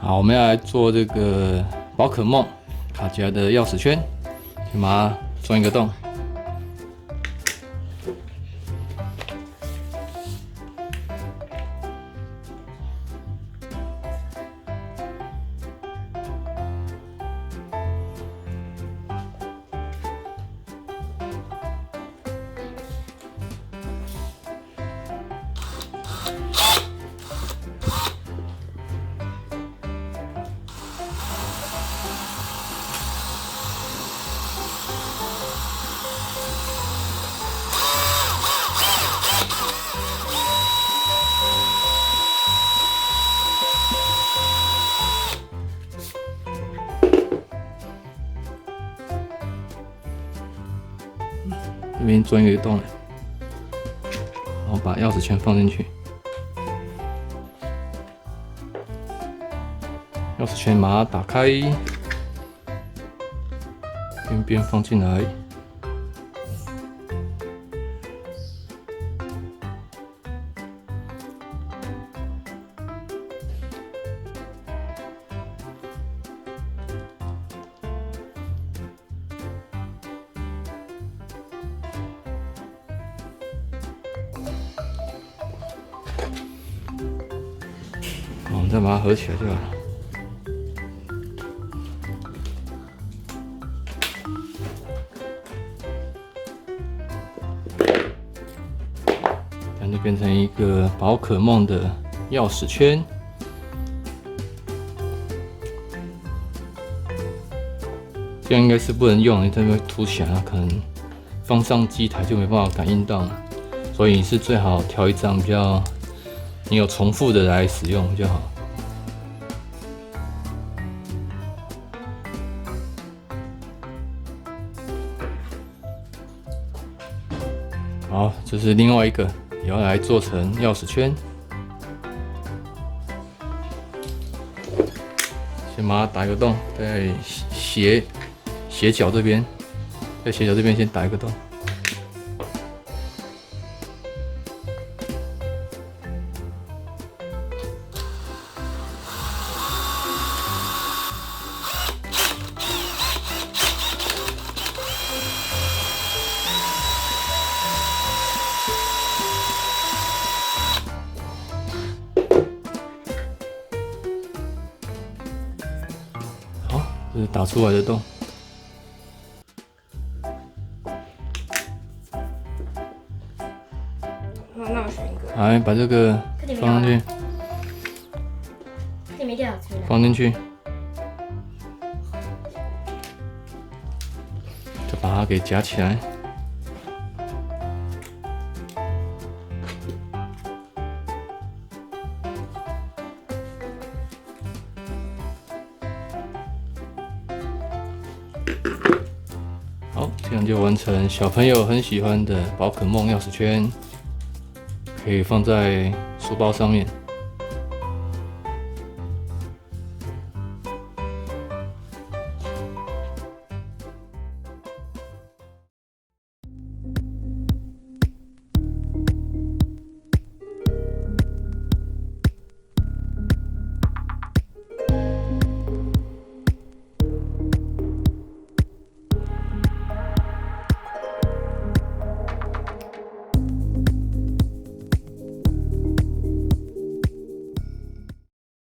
好，我们要来做这个宝可梦卡夹的钥匙圈，先把它钻一个洞。这边钻一个洞，然后把钥匙圈放进去，钥匙圈把它打开，边边放进来。我们再把它合起来就好了。这样就变成一个宝可梦的钥匙圈。这样应该是不能用，因为它会凸起来，它可能放上机台就没办法感应到了。所以是最好挑一张比较你有重复的来使用就好。好，这是另外一个，也要来做成钥匙圈。先把它打一个洞，在斜角这边，在斜角这边先打一个洞。好，这是打出来的洞。那我选一个。来，把这个放上去，这没掉出来。放进去，就把它给夹起来。好，这样就完成小朋友很喜欢的宝可梦钥匙圈，可以放在书包上面。